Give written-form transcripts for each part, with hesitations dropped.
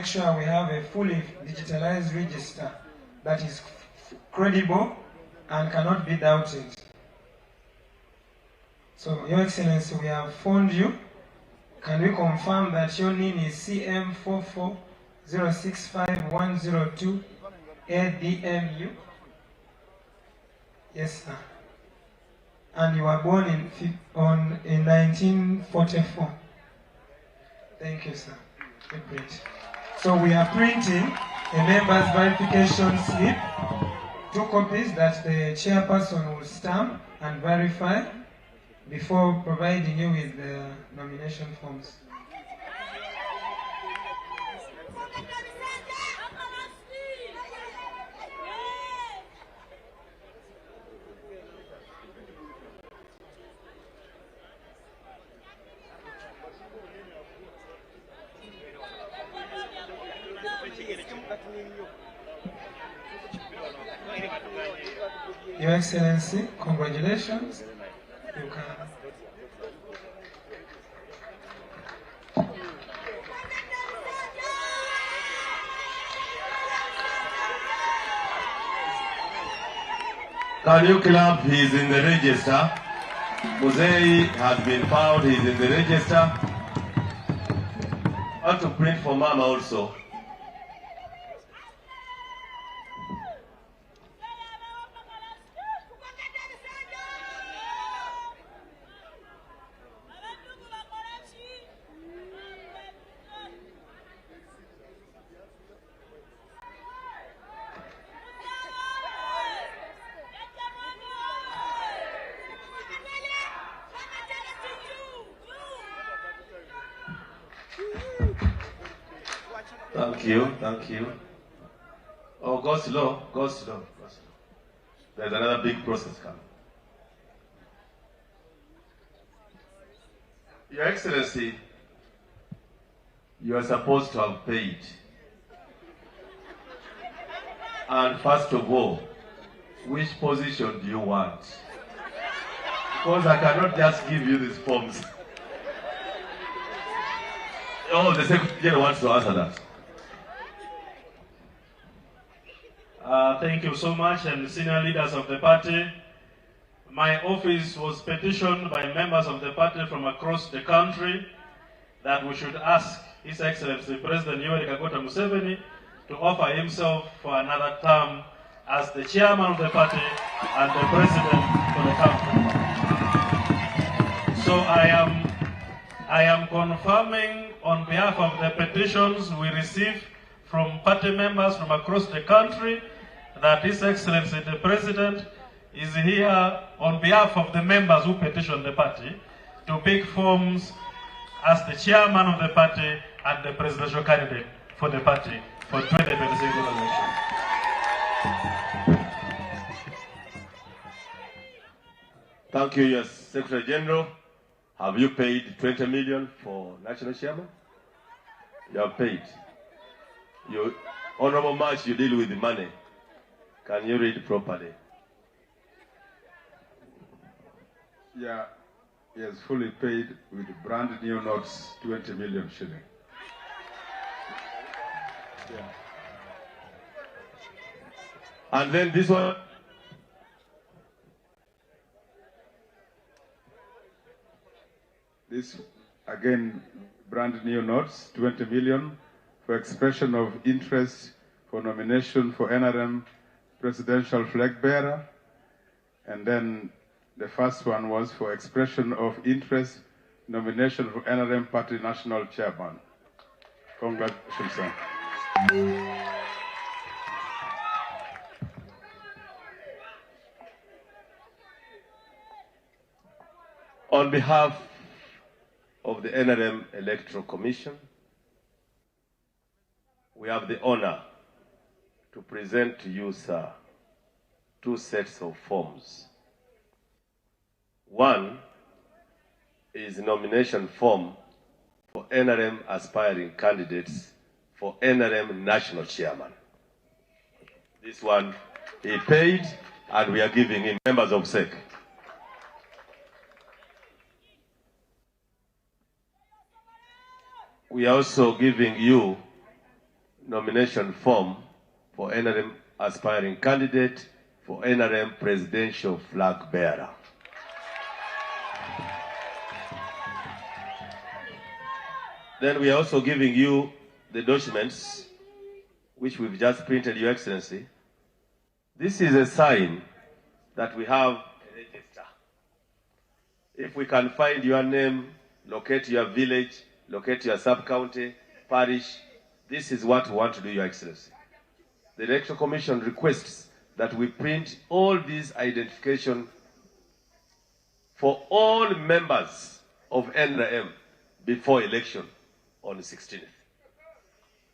Make sure we have a fully digitalized register that is credible and cannot be doubted. So, Your Excellency, we have phoned you. Can you confirm that your name is CM44065-102 ADMU? Yes, sir. And you were born in 1944. Thank you, sir. Great. So we are printing a member's verification slip, 2 copies that the chairperson will stamp and verify before providing you with the nomination forms. Your Excellency, congratulations. You can. Can you clap? He's in the register. Museveni has been found. He's in the register. I want to print for Mama also. Thank you, thank you. Oh, go slow, go slow, go slow. There's another big process coming. Your Excellency, you are supposed to have paid. And first of all, which position do you want? Because I cannot just give you these forms. Oh, the Secretary General wants to answer that. Thank you so much, and senior leaders of the party. My office was petitioned by members of the party from across the country that we should ask His Excellency President Museveni to offer himself for another term as the chairman of the party and the president for the country. So I am confirming on behalf of the petitions we receive from party members from across the country that His Excellency the President is here on behalf of the members who petitioned the party to pick forms as the chairman of the party and the presidential candidate for the party for 2026 election. Thank you, yes, Secretary General. Have you paid 20 million for National Chairman? You have paid. Your Honorable March, you deal with the money. Can you read properly? Yeah, he has fully paid with brand new notes, 20 million shilling. Yeah. And then this one? This, again, brand new notes, 20 million for expression of interest for nomination for NRM presidential flag bearer. And then the first one was for expression of interest nomination for NRM party national chairman. Congratulations, sir. On behalf of the NRM Electoral Commission, we have the honor to present to you, sir, 2 sets of forms. One is nomination form for NRM aspiring candidates for NRM National Chairman. This one he paid, and we are giving him, members of SEC. We are also giving you nomination form for NRM aspiring candidate for NRM presidential flag bearer. Then we are also giving you the documents which we've just printed, Your Excellency. This is a sign that we have a register. If we can find your name, locate your village, locate your sub-county, parish, this is what we want to do, Your Excellency. The Electoral Commission requests that we print all these identification for all members of NRM before election on the 16th.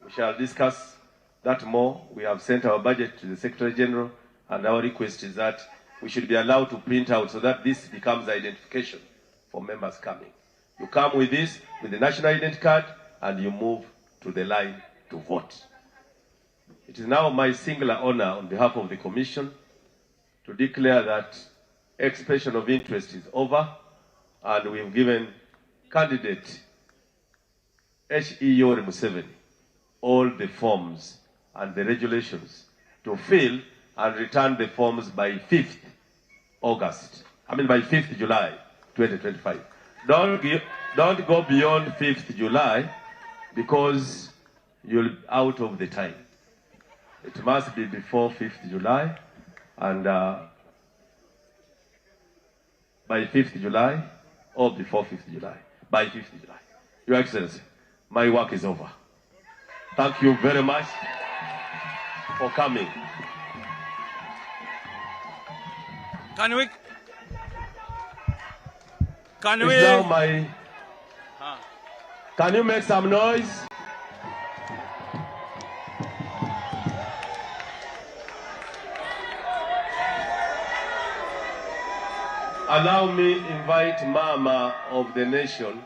We shall discuss that more. We have sent our budget to the Secretary General, and our request is that we should be allowed to print out so that this becomes identification for members coming. You come with this, with the national identity card, and you move to the line to vote. It is now my singular honor on behalf of the Commission to declare that expression of interest is over, and we've given candidate H.E. Museveni all the forms and the regulations to fill and return the forms by 5th July 2025. Don't go beyond 5th July because you'll be out of the time. It must be before 5th July, and by 5th July or before 5th July, by 5th July. Your Excellency, my work is over. Thank you very much for coming. Can you make some noise? Allow me invite Mama of the nation.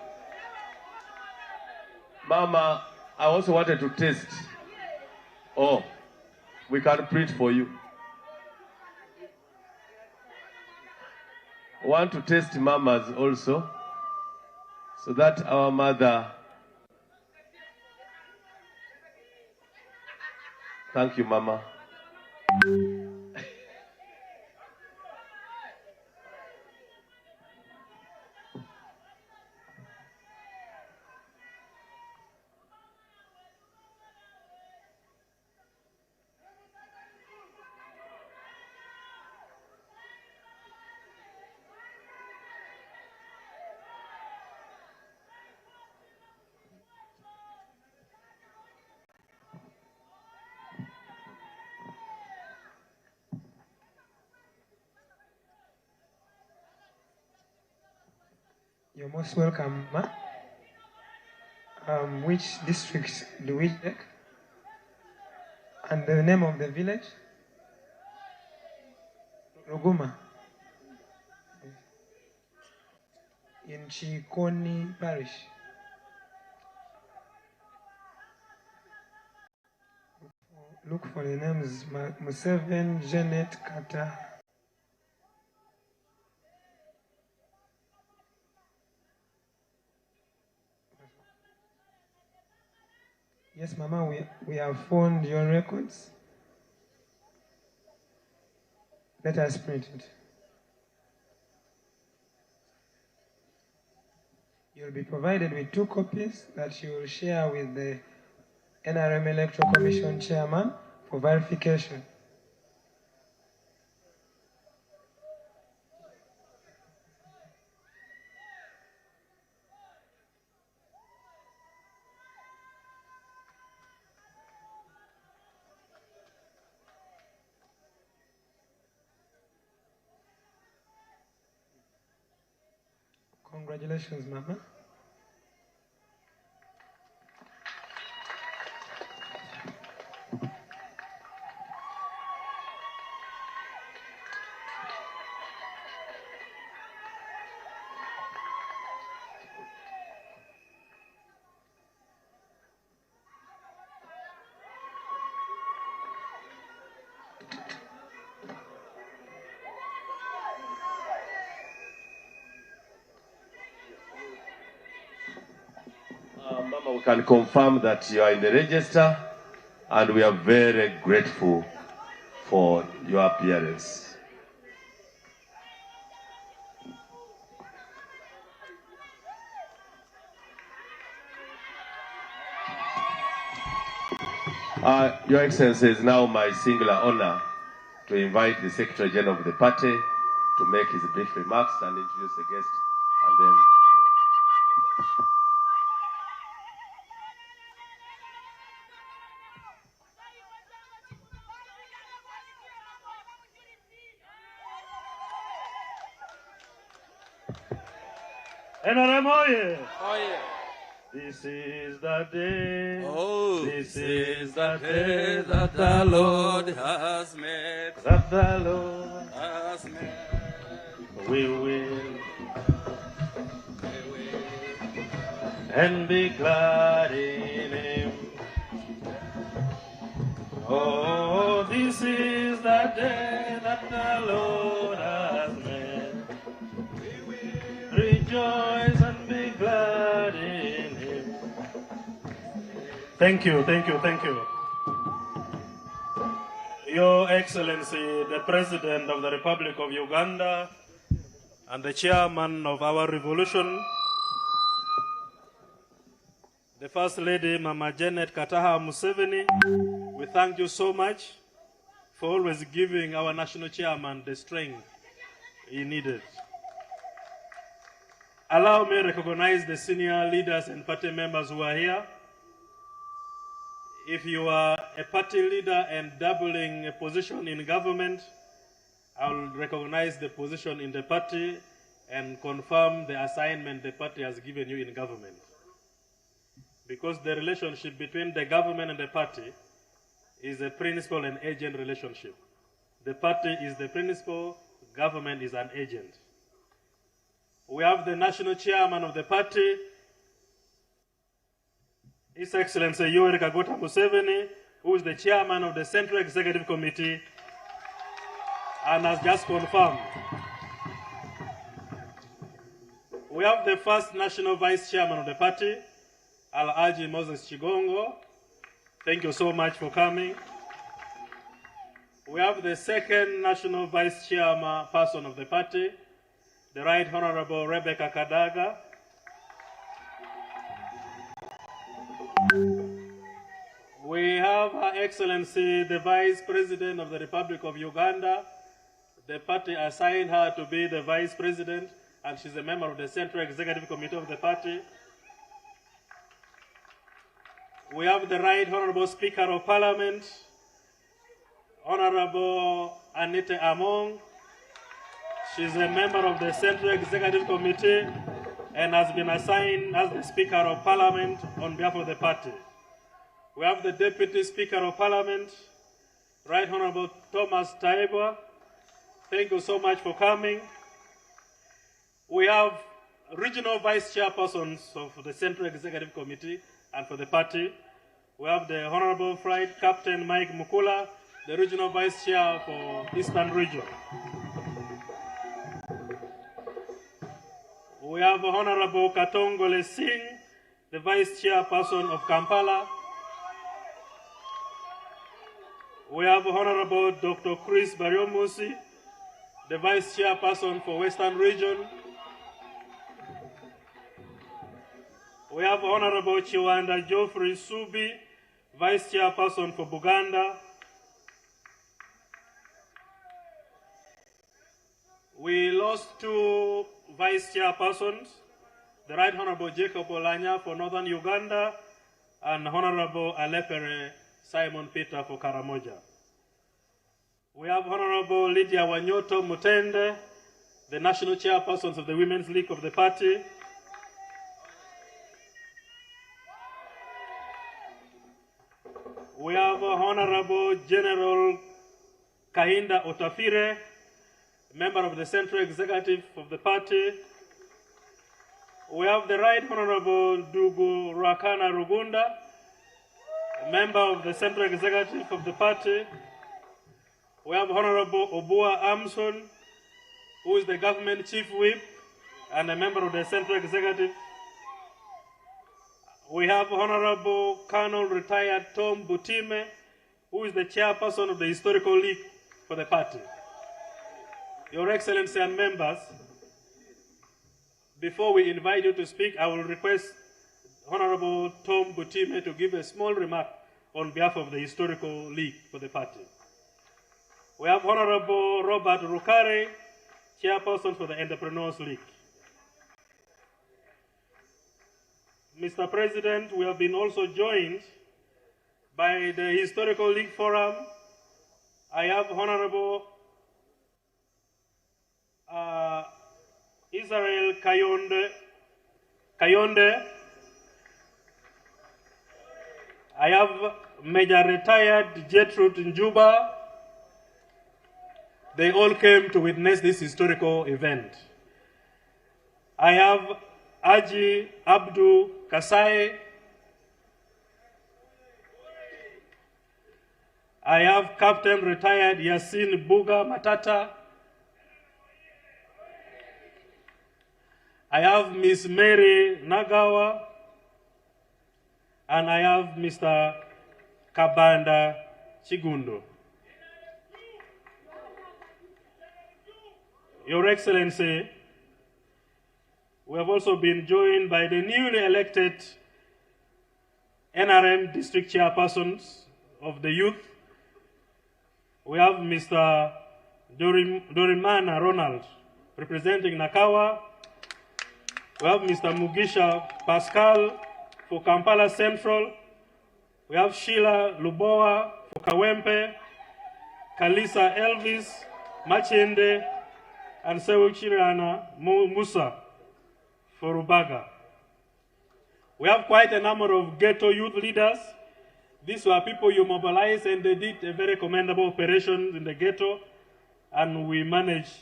Mama, I also wanted to test. Oh, we can print for you. Want to test mamas also, so that our mother. Thank you, Mama. You're most welcome, Ma. Which district do we take? And the name of the village? Ruguma. In Chikoni Parish. Look for the names Museveni, Janet, Kata. Yes, Mama, we have found your records. Let us print it. You'll be provided with 2 copies that you will share with the NRM Electoral Commission Chairman for verification. Congratulations, Mama. Mama, we can confirm that you are in the register and we are very grateful for your appearance. Your Excellency, it is now my singular honor to invite the Secretary General of the party to make his brief remarks and introduce the guest, and then NRM oye! Oye. This is the day. Oh, This is the day that the Lord has made. that the Lord Has made. we will and be glad in Him. Oh, this is the day that the Lord has made. Rejoice and be glad in Him. Thank you, thank you, thank you. Your Excellency, the President of the Republic of Uganda and the Chairman of our revolution, the First Lady, Mama Janet Kataha Museveni, we thank you so much for always giving our National Chairman the strength he needed. Allow me to recognize the senior leaders and party members who are here. If you are a party leader and doubling a position in government, I will recognize the position in the party and confirm the assignment the party has given you in government. Because the relationship between the government and the party is a principal and agent relationship. The party is the principal, government is an agent. We have the National Chairman of the party, His Excellency Yoweri Kaguta Museveni, who is the Chairman of the Central Executive Committee and has just confirmed. We have the first National Vice Chairman of the party, Alhaji Moses Chigongo. Thank you so much for coming. We have the second National Vice Chairman person of the party, the Right Honorable Rebecca Kadaga. We have Her Excellency, the Vice President of the Republic of Uganda. The party assigned her to be the Vice President, and she's a member of the Central Executive Committee of the party. We have the Right Honorable Speaker of Parliament, Honorable Anita Among. She's a member of the Central Executive Committee and has been assigned as the Speaker of Parliament on behalf of the party. We have the Deputy Speaker of Parliament, Right Honorable Thomas Taiba. Thank you so much for coming. We have regional vice chairpersons of the Central Executive Committee and for the party. We have the Honorable Flight Captain Mike Mukula, the regional vice chair for Eastern Region. We have Honorable Katongole Singh, the vice chairperson of Kampala. We have Honorable Dr. Chris Baryomusi, the vice chairperson for Western Region. We have Honorable Chiwanda Geoffrey Subi, vice chairperson for Buganda. We lost two vice chairpersons, the Right Honorable Jacob Olanya for Northern Uganda and Honorable Alepere Simon Peter for Karamoja. We have Honorable Lydia Wanyoto Mutende, the national chairpersons of the Women's League of the party. We have Honorable General Kahinda Otafire, member of the Central Executive of the party. We have the Right Honorable Dugu Rakana Rugunda, member of the Central Executive of the party. We have Honorable Obua Amson, who is the Government Chief Whip and a member of the Central Executive. we have Honorable Colonel Retired Tom Butime, who is the chairperson of the Historical League for the party. Your Excellency and members, before we invite you to speak, I will request Honorable Tom Butime to give a small remark on behalf of the Historical League for the party. We have Honorable Robert Rukare, chairperson for the Entrepreneurs League. Mr. President, we have been also joined by the Historical League Forum. I have Honorable Israel Kayonde. I have Major Retired Gertrude Njuba. They all came to witness this historical event. I have Aji Abdu Kasai. I have Captain Retired Yasin Buga Matata. I have Miss Mary Nagawa. And I have Mr. Kabanda Chigundo. Your Excellency, we have also been joined by the newly elected NRM district chairpersons of the youth. We have Mr. Dorimana Ronald, representing Nakawa. We have Mr. Mugisha Pascal for Kampala Central. We have Sheila Luboa for Kawempe, Kalisa Elvis, Machende, and Sewuchiriana Musa for Rubaga. We have quite a number of ghetto youth leaders. These were people you mobilized, and they did a very commendable operation in the ghetto, and we managed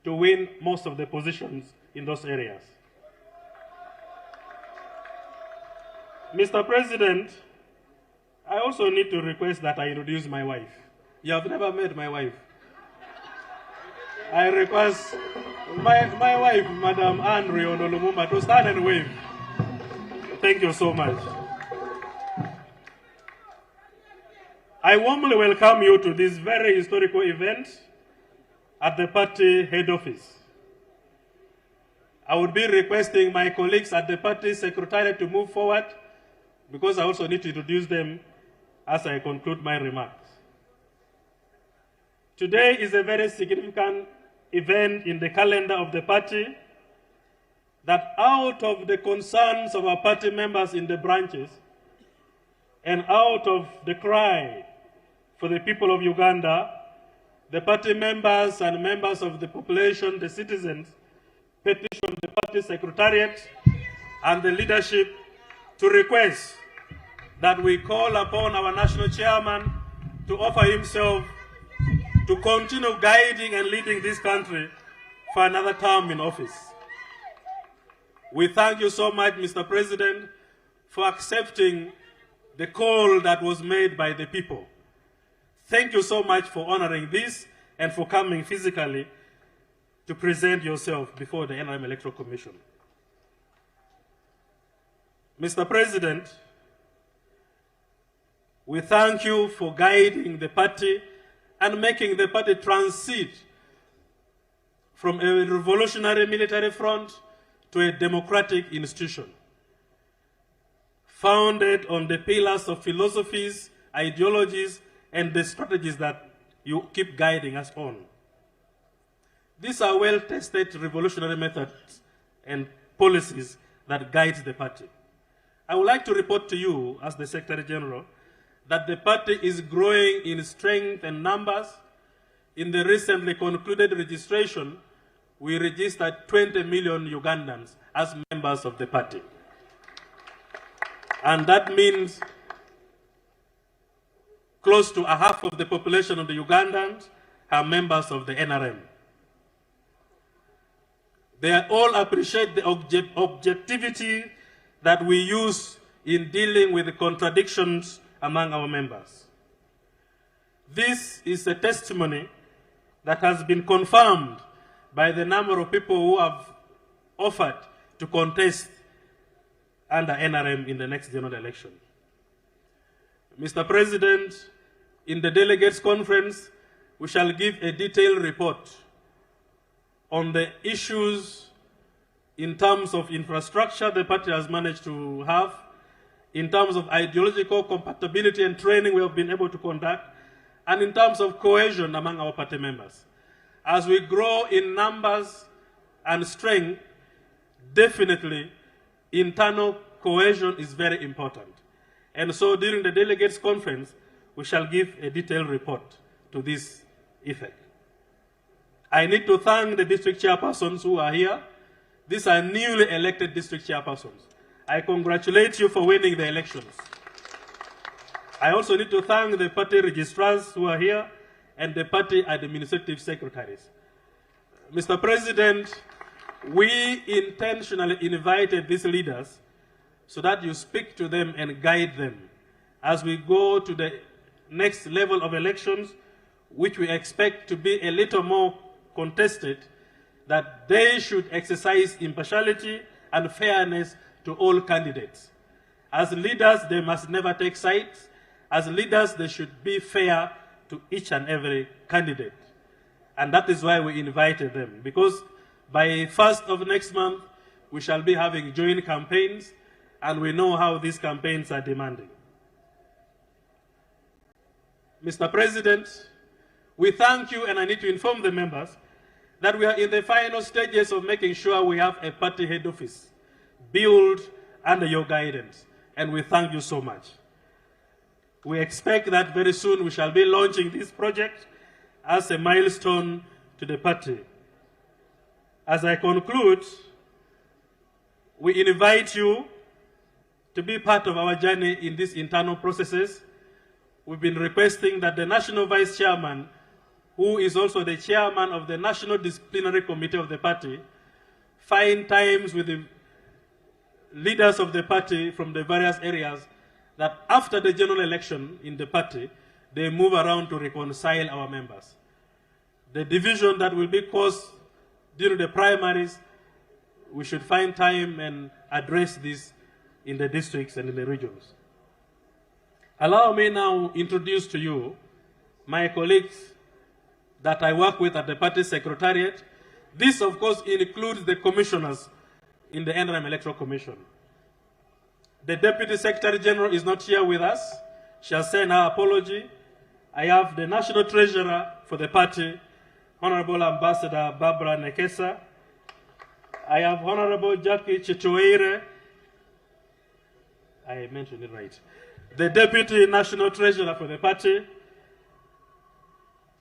to win most of the positions in those areas. Mr. President, I also need to request that I introduce my wife. You have never met my wife. I request my wife, Madam Anne Riono Lumumba, to stand and wave. Thank you so much. I warmly welcome you to this very historical event at the party head office. I would be requesting my colleagues at the party secretariat to move forward, because I also need to introduce them as I conclude my remarks. Today is a very significant event in the calendar of the party, that out of the concerns of our party members in the branches and out of the cry for the people of Uganda, the party members and members of the population, the citizens, petitioned the party secretariat and the leadership to request that we call upon our national chairman to offer himself to continue guiding and leading this country for another term in office. We thank you so much, Mr. President, for accepting the call that was made by the people. Thank you so much for honoring this and for coming physically to present yourself before the NRM Electoral Commission. Mr. President, we thank you for guiding the party and making the party transit from a revolutionary military front to a democratic institution, founded on the pillars of philosophies, ideologies, and the strategies that you keep guiding us on. These are well-tested revolutionary methods and policies that guide the party. I would like to report to you, as the Secretary General, that the party is growing in strength and numbers. In the recently concluded registration, we registered 20 million Ugandans as members of the party. And that means close to a half of the population of the Ugandans are members of the NRM. They all appreciate the objectivity that we use in dealing with the contradictions among our members. This is a testimony that has been confirmed by the number of people who have offered to contest under NRM in the next general election. Mr. President, in the delegates conference, we shall give a detailed report on the issues in terms of infrastructure the party has managed to have, in terms of ideological compatibility and training we have been able to conduct, and in terms of cohesion among our party members. As we grow in numbers and strength, definitely internal cohesion is very important. And so during the delegates conference, we shall give a detailed report to this effect. I need to thank the district chairpersons who are here. These are newly elected district chairpersons. I congratulate you for winning the elections. I also need to thank the party registrars who are here and the party administrative secretaries. Mr. President, we intentionally invited these leaders so that you speak to them and guide them as we go to the next level of elections, which we expect to be a little more contested, that they should exercise impartiality and fairness to all candidates. As leaders, they must never take sides. As leaders, they should be fair to each and every candidate. And that is why we invited them, because by 1st of next month, we shall be having joint campaigns, and we know how these campaigns are demanding. Mr. President, we thank you, and I need to inform the members that we are in the final stages of making sure we have a party head office built under your guidance, and we thank you so much. We expect that very soon we shall be launching this project as a milestone to the party. As I conclude, we invite you to be part of our journey in these internal processes. We've been requesting that the National Vice Chairman, who is also the Chairman of the National Disciplinary Committee of the party, find times with the leaders of the party from the various areas that after the general election in the party, they move around to reconcile our members. The division that will be caused during the primaries, we should find time and address this in the districts and in the regions. Allow me now introduce to you my colleagues that I work with at the party secretariat. This, of course, includes the commissioners in the NRM Electoral Commission. The Deputy Secretary General is not here with us. She has sent her apology. I have the National Treasurer for the party, Honorable Ambassador Barbara Nekesa. I have Honorable Jackie Chitoeire. I mentioned it right. The Deputy National Treasurer for the party.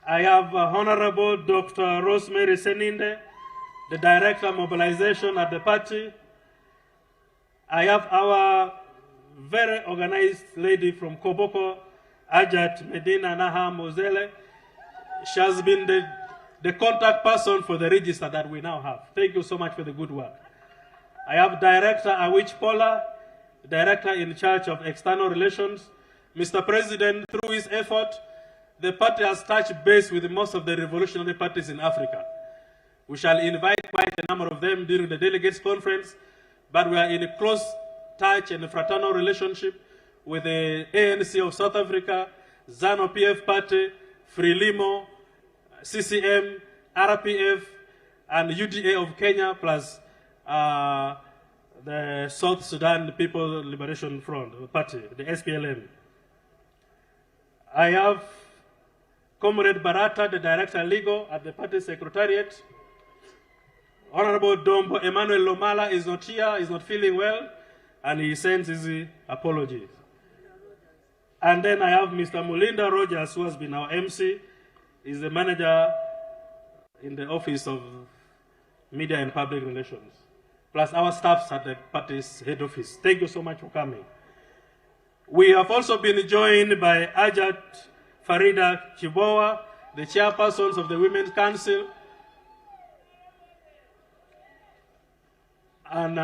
I have Honorable Dr. Rosemary Seninde, the Director of Mobilization at the party. I have our very organized lady from Koboko, Ajat Medina Naha Mozele. She has been the contact person for the register that we now have. Thank you so much for the good work. I have Director Awich Pola, Director in charge of External Relations. Mr. President, through his effort, the party has touched base with most of the revolutionary parties in Africa. We shall invite quite a number of them during the delegates conference, but we are in a close touch and a fraternal relationship with the ANC of South Africa, ZANU-PF Party, Frelimo, CCM, RPF, and UDA of Kenya, plus the South Sudan People Liberation Front Party, the SPLM. I have Comrade Barata, the Director Legal at the Party Secretariat. Honorable Dombo Emmanuel Lomala is not here, is not feeling well, and he sends his apologies. And then I have Mr. Mulinda Rogers, who has been our MC. He's the manager in the Office of Media and Public Relations, plus our staffs at the party's head office. Thank you so much for coming. We have also been joined by Ajat Farida Chibowa, the chairpersons of the Women's Council, and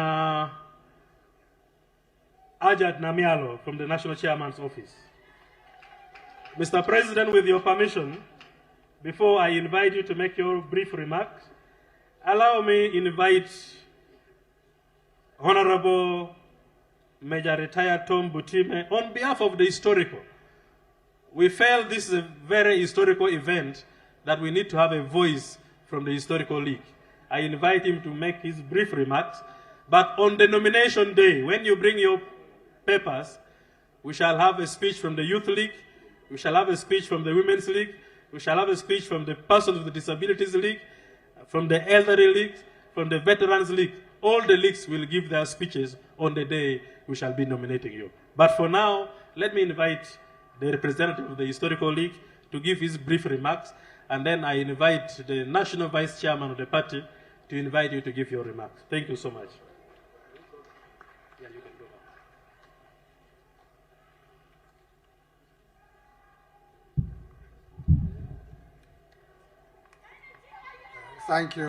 Ajat Namialo from the National Chairman's Office. Mr. President, with your permission, before I invite you to make your brief remarks, allow me to invite Honorable Major Retired Tom Butime, on behalf of the historical. We felt this is a very historical event that we need to have a voice from the Historical League. I invite him to make his brief remarks. But on the nomination day, when you bring your papers, we shall have a speech from the Youth League, we shall have a speech from the Women's League, we shall have a speech from the Persons with Disabilities League, from the Elderly League, from the Veterans League. All the leagues will give their speeches on the day we shall be nominating you. But for now, let me invite the representative of the Historical League to give his brief remarks, and then I invite the National Vice Chairman of the party to invite you to give your remarks. Thank you so much. Yeah, you can go. Thank you.